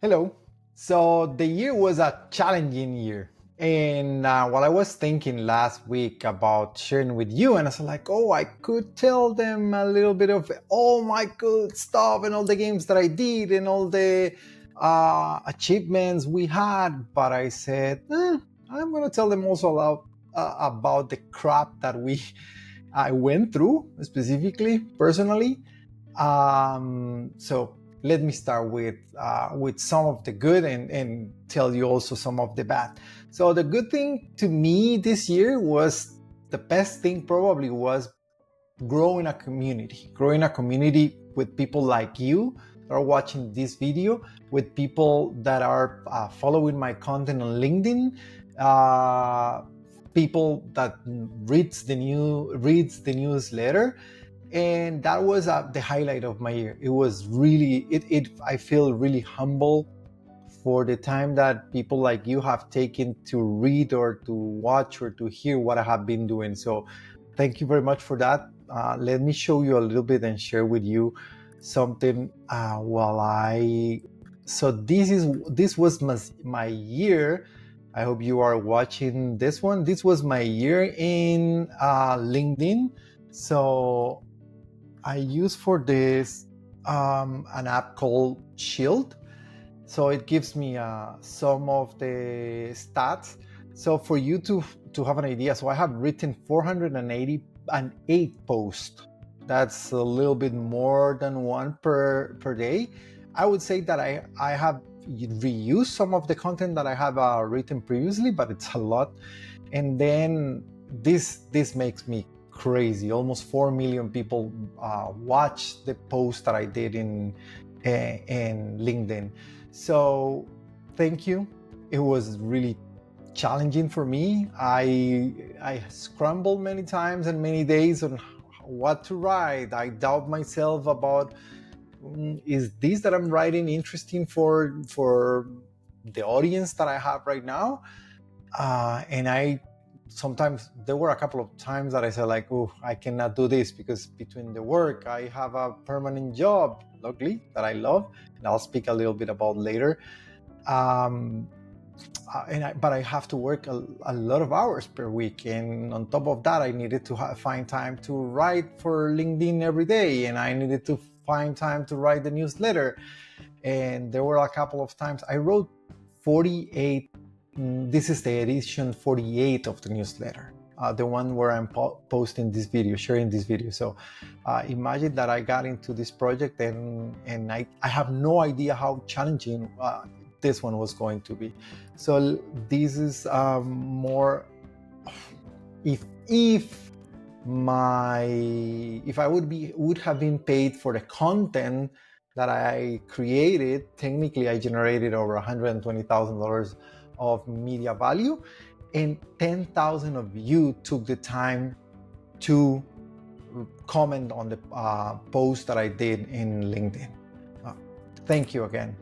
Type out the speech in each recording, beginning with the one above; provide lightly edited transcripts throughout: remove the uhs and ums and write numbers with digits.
Hello. So the year was a challenging year. And what I was thinking last week about sharing with you, and I was like, oh, I could tell them a little bit of all my good stuff and all the games that I did and all the achievements we had. But I said, I'm going to tell them also about the crap that I went through, specifically, personally. So let me start with some of the good and tell you also some of the bad. So the good thing to me this year was the best thing probably was growing a community with people like you that are watching this video, with people that are following my content on LinkedIn, uh, people that reads the newsletter, and that was the highlight of my year. It was really it I feel really humble for the time that people like you have taken to read or to watch or to hear what I have been doing. So thank you very much for that. Let me show you a little bit and share with you something while I so this was my year. I hope you are watching this one. This was my year in LinkedIn. So I use for this an app called Shield. So it gives me some of the stats. So for you to have an idea, so I have written 488 posts. That's a little bit more than one per day. I would say that I have reused some of the content that I have written previously, but it's a lot. And then this makes me crazy. Almost 4 million people watch the post that I did in LinkedIn. So thank you. It was really challenging for me. I scrambled many times and many days on what to write. I doubt myself about is this that I'm writing interesting for the audience that I have right now? And I sometimes there were a couple of times that I said like, oh, I cannot do this because between the work, I have a permanent job, luckily, that I love, and I'll speak a little bit about later. Um, but I have to work a lot of hours per week, and on top of that, I needed to find time to write for LinkedIn every day, and I needed to find time to write the newsletter. And there were a couple of times I wrote 48. This is the edition 48 of the newsletter, the one where I'm posting this video, sharing this video. So imagine that I got into this project and I have no idea how challenging this one was going to be. So this is more if I would have been paid for the content that I created, technically I generated over $120,000 of media value, and 10,000 of you took the time to comment on the post that I did in LinkedIn. Thank you again.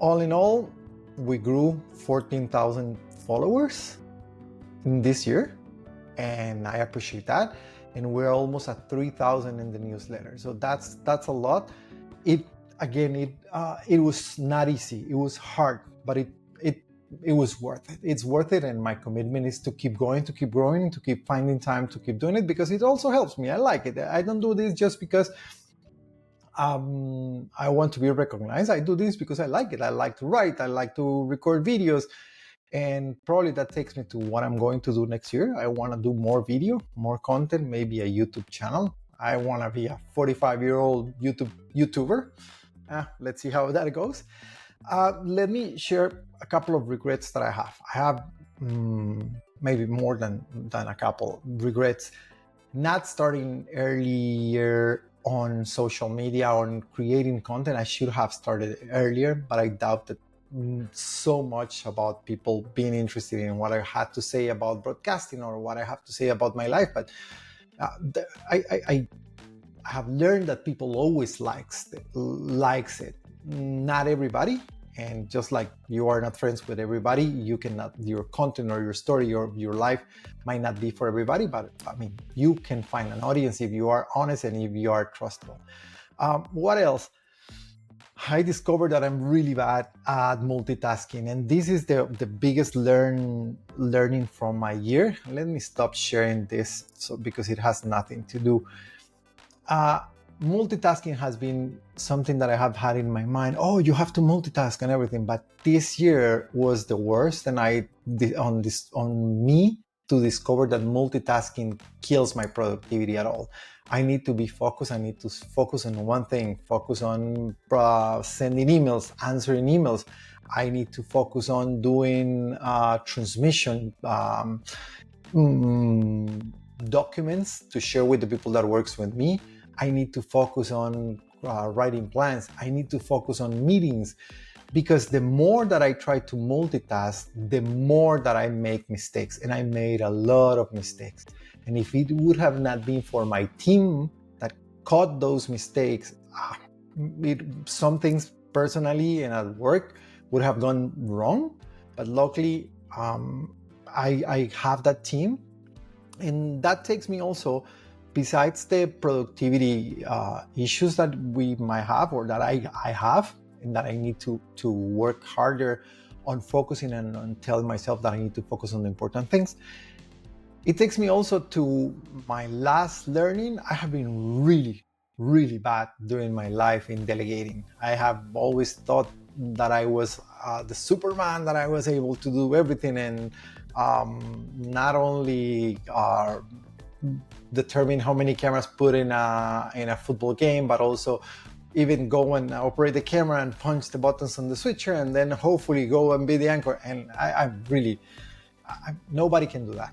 All in all, we grew 14,000 followers in this year, and I appreciate that. And we're almost at 3,000 in the newsletter, so that's a lot. It was not easy. It was hard, but it was worth it. It's worth it, and my commitment is to keep going, to keep growing, to keep finding time to keep doing it, because it also helps me. I like it. I don't do this just because I want to be recognized. I do this because I like it. I like to write. I like to record videos. And probably that takes me to what I'm going to do next year. I want to do more video, more content, maybe a YouTube channel. I want to be a 45-year-old YouTuber. Let's see how that goes. Let me share a couple of regrets that I have. I have maybe more than a couple regrets. Not starting earlier on social media, on creating content. I should have started earlier, but I doubt that so much about people being interested in what I had to say about broadcasting or what I have to say about my life. But I have learned that people always likes it. Not everybody, and just like you are not friends with everybody, you cannot, your content or your story or your life might not be for everybody. But I mean, you can find an audience if you are honest and if you are trustable. What else? I discovered that I'm really bad at multitasking, and this is the biggest learning from my year. Let me stop sharing this because it has nothing to do. Uh, Multitasking has been something that I have had in my mind. Oh, you have to multitask and everything, but this year was the worst, and on me to discover that multitasking kills my productivity at all. I need to be focused. I need to focus on one thing. Focus on sending emails, answering emails. I need to focus on doing transmission. Mm, Documents to share with the people that works with me. I need to focus on writing plans. I need to focus on meetings, because the more that I try to multitask, the more that I make mistakes, and I made a lot of mistakes. And if it would have not been for my team that caught those mistakes, some things personally and at work would have gone wrong. But luckily, I have that team, and that takes me also, besides the productivity issues that we might have, or that I have, and that I need to work harder on focusing and on telling myself that I need to focus on the important things. It takes me also to my last learning. I have been really bad during my life in delegating. I have always thought that I was the Superman, that I was able to do everything, and not only determine how many cameras put in a football game, but also even go and operate the camera and punch the buttons on the switcher, and then hopefully go and be the anchor. And nobody can do that.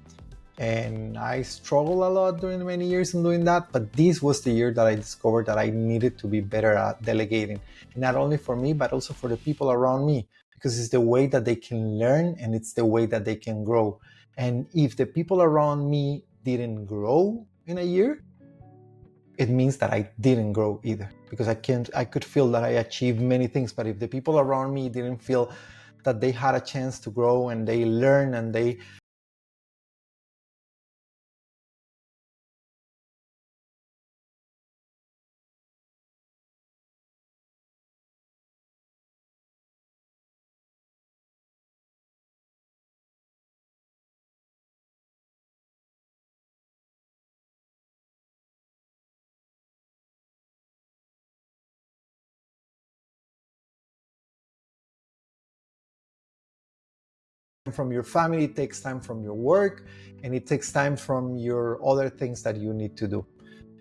And I struggled a lot during many years in doing that, but this was the year that I discovered that I needed to be better at delegating, and not only for me, but also for the people around me, because it's the way that they can learn, and it's the way that they can grow. And if the people around me didn't grow in a year, it means that I didn't grow either, because I could feel that I achieved many things, but if the people around me didn't feel that they had a chance to grow, and they learn, and they from your family, it takes time from your work, and it takes time from your other things that you need to do.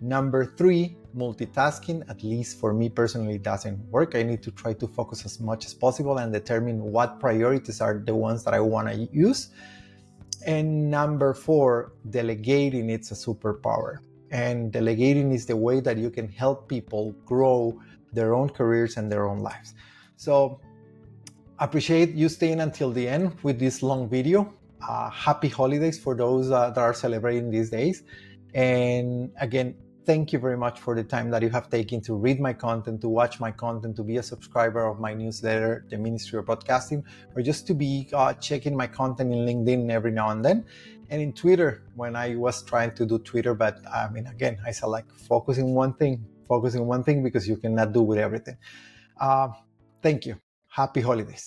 Number three, multitasking, at least for me personally, doesn't work. I need to try to focus as much as possible and determine what priorities are the ones that I want to use. And number four, delegating, it's a superpower. And delegating is the way that you can help people grow their own careers and their own lives. So appreciate you staying until the end with this long video. Happy holidays for those that are celebrating these days. And again, thank you very much for the time that you have taken to read my content, to watch my content, to be a subscriber of my newsletter, The Ministry of Broadcasting, or just to be checking my content in LinkedIn every now and then. And in Twitter, when I was trying to do Twitter, but again, I said, like, focusing one thing, because you cannot do with everything. Thank you. Happy holidays.